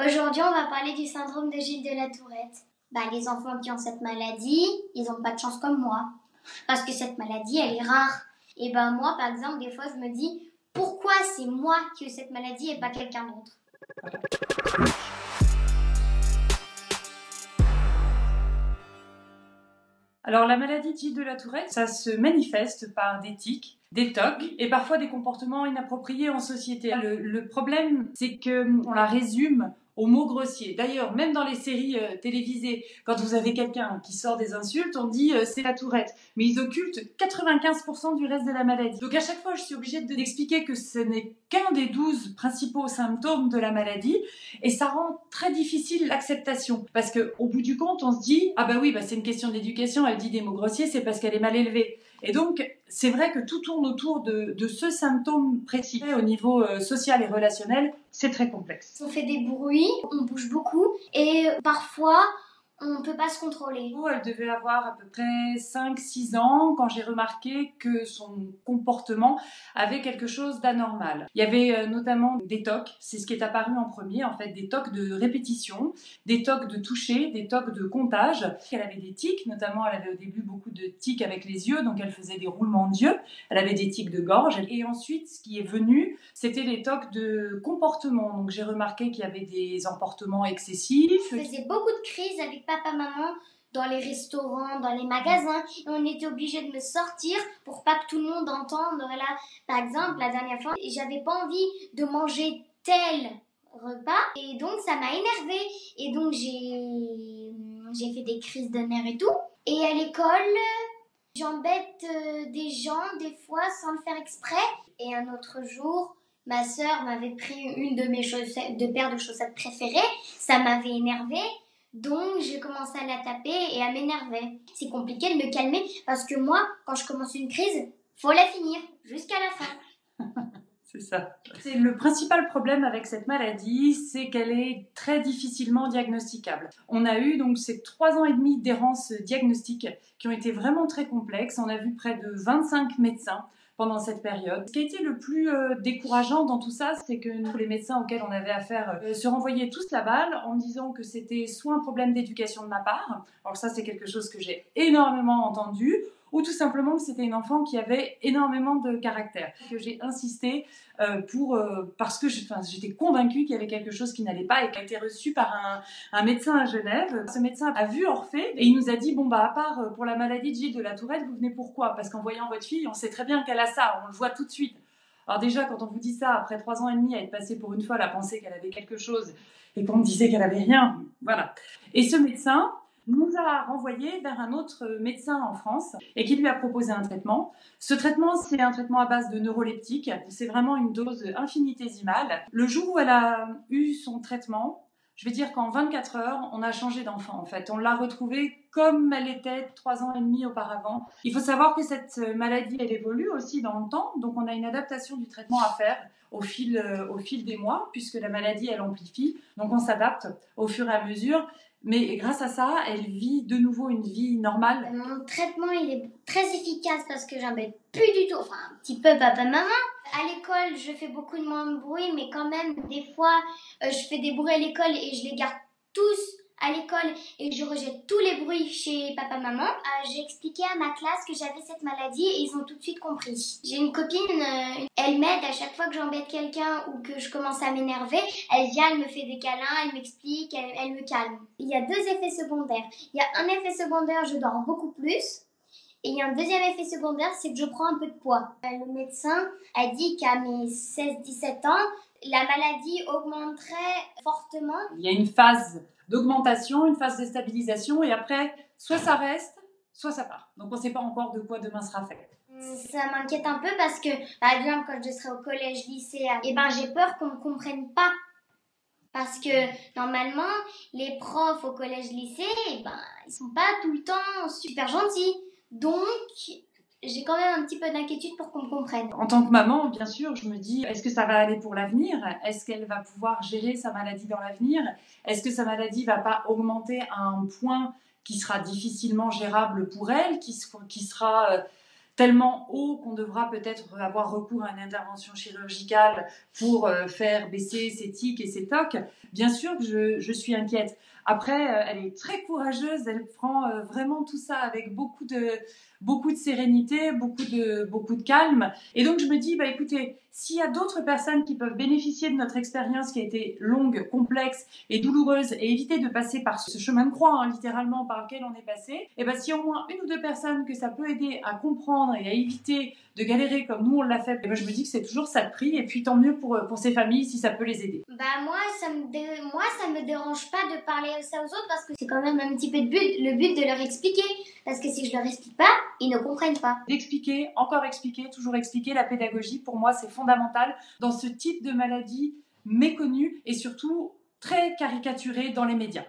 Aujourd'hui, on va parler du syndrome de Gilles de la Tourette. Les enfants qui ont cette maladie, ils n'ont pas de chance comme moi. Parce que cette maladie, elle est rare. Et moi, par exemple, des fois, je me dis, pourquoi c'est moi qui ai cette maladie et pas quelqu'un d'autre? Alors la maladie de Gilles de la Tourette, ça se manifeste par des tics, des tocs et parfois des comportements inappropriés en société. Le problème, c'est qu'on la résume aux mots grossiers. D'ailleurs, même dans les séries télévisées, quand vous avez quelqu'un qui sort des insultes, on dit c'est la Tourette. Mais ils occultent 95% du reste de la maladie. Donc à chaque fois, je suis obligée d'expliquer que ce n'est qu'un des 12 principaux symptômes de la maladie et ça rend très difficile l'acceptation. Parce qu'au bout du compte, on se dit ah c'est une question d'éducation, elle dit des mots grossiers, c'est parce qu'elle est mal élevée. Et donc, c'est vrai que tout tourne autour de ce symptôme précis. Au niveau social et relationnel, c'est très complexe. On fait des bruits, on bouge beaucoup et parfois, on ne peut pas se contrôler. Elle devait avoir à peu près 5-6 ans quand j'ai remarqué que son comportement avait quelque chose d'anormal. Il y avait notamment des tocs, c'est ce qui est apparu en premier en fait, des tocs de répétition, des tocs de toucher, des tocs de comptage. Elle avait des tics, notamment elle avait au début beaucoup de tics avec les yeux, donc elle faisait des roulements d'yeux, elle avait des tics de gorge et ensuite ce qui est venu, c'était les tocs de comportement. Donc j'ai remarqué qu'il y avait des emportements excessifs. Je faisais beaucoup de crises avec papa-maman dans les restaurants, dans les magasins, et on était obligé de me sortir pour pas que tout le monde entende. Voilà. Par exemple, la dernière fois, j'avais pas envie de manger tel repas, et donc ça m'a énervée. Et donc j'ai fait des crises de nerfs et tout. Et à l'école, j'embête des gens des fois sans le faire exprès. Et un autre jour, ma sœur m'avait pris une de mes chaussettes, de paires de chaussettes préférées. Ça m'avait énervée. Donc, j'ai commencé à la taper et à m'énerver. C'est compliqué de me calmer parce que moi, quand je commence une crise, faut la finir jusqu'à la fin. C'est ça. C'est le principal problème avec cette maladie, c'est qu'elle est très difficilement diagnosticable. On a eu donc ces 3 ans et demi d'errance diagnostique qui ont été vraiment très complexes. On a vu près de 25 médecins pendant cette période. Ce qui a été le plus décourageant dans tout ça, c'est que tous les médecins auxquels on avait affaire se renvoyaient tous la balle en me disant que c'était soit un problème d'éducation de ma part, alors ça c'est quelque chose que j'ai énormément entendu, ou tout simplement que c'était une enfant qui avait énormément de caractère. Que j'ai insisté parce que j'étais convaincue qu'il y avait quelque chose qui n'allait pas et qui a été reçu par un médecin à Genève. Ce médecin a vu Orphée et il nous a dit à part pour la maladie de Gilles de la Tourette, vous venez pourquoi? Parce qu'en voyant votre fille, on sait très bien qu'elle a ça, on le voit tout de suite. Alors déjà, quand on vous dit ça, après 3 ans et demi, à être passé pour une folle à penser qu'elle avait quelque chose et qu'on me disait qu'elle avait rien, voilà. Et ce médecin nous a renvoyé vers un autre médecin en France et qui lui a proposé un traitement. Ce traitement, c'est un traitement à base de neuroleptiques. C'est vraiment une dose infinitésimale. Le jour où elle a eu son traitement, je vais dire qu'en 24 heures, on a changé d'enfant en fait. On l'a retrouvée comme elle était 3 ans et demi auparavant. Il faut savoir que cette maladie, elle évolue aussi dans le temps. Donc on a une adaptation du traitement à faire au fil des mois, puisque la maladie, elle amplifie. Donc on s'adapte au fur et à mesure. Mais grâce à ça, elle vit de nouveau une vie normale. Mon traitement, il est très efficace parce que j'embête plus du tout, enfin un petit peu papa-maman. À l'école, je fais beaucoup de moins de bruit, mais quand même, des fois, je fais des bruits à l'école et je les garde tous à l'école et je rejette tous les bruits chez papa-maman. J'ai expliqué à ma classe que j'avais cette maladie et ils ont tout de suite compris. J'ai une copine, elle m'aide à chaque fois que j'embête quelqu'un ou que je commence à m'énerver. Elle vient, elle me fait des câlins, elle m'explique, elle me calme. Il y a 2 effets secondaires. Il y a un effet secondaire, je dors beaucoup plus. Et il y a un deuxième effet secondaire, c'est que je prends un peu de poids. Le médecin a dit qu'à mes 16-17 ans, la maladie augmenterait fortement. Il y a une phase d'augmentation, une phase de stabilisation, et après, soit ça reste, soit ça part. Donc on ne sait pas encore de quoi demain sera fait. Ça m'inquiète un peu parce que, par exemple, quand je serai au collège, lycée, j'ai peur qu'on ne me comprenne pas. Parce que, normalement, les profs au collège, lycée, ils sont pas tout le temps super gentils. Donc, j'ai quand même un petit peu d'inquiétude pour qu'on me comprenne. En tant que maman, bien sûr, je me dis, est-ce que ça va aller pour l'avenir? Est-ce qu'elle va pouvoir gérer sa maladie dans l'avenir? Est-ce que sa maladie va pas augmenter à un point qui sera difficilement gérable pour elle, qui sera tellement haut qu'on devra peut-être avoir recours à une intervention chirurgicale pour faire baisser ses tics et ses tocs, bien sûr que je suis inquiète. Après, elle est très courageuse, elle prend vraiment tout ça avec beaucoup de sérénité, beaucoup de calme. Et donc je me dis, bah écoutez, s'il y a d'autres personnes qui peuvent bénéficier de notre expérience qui a été longue, complexe et douloureuse et éviter de passer par ce chemin de croix, hein, littéralement, par lequel on est passé, et ben si au moins une ou deux personnes que ça peut aider à comprendre et à éviter de galérer comme nous on l'a fait, et ben je me dis que c'est toujours ça de prix, et puis tant mieux pour ces familles si ça peut les aider. Bah moi ça me dérange pas de parler ça aux autres parce que c'est quand même un petit peu le but de leur expliquer, parce que si je leur explique pas, ils ne comprennent pas. D'expliquer, encore expliquer, toujours expliquer, la pédagogie pour moi c'est fondamental dans ce type de maladie méconnue et surtout très caricaturée dans les médias.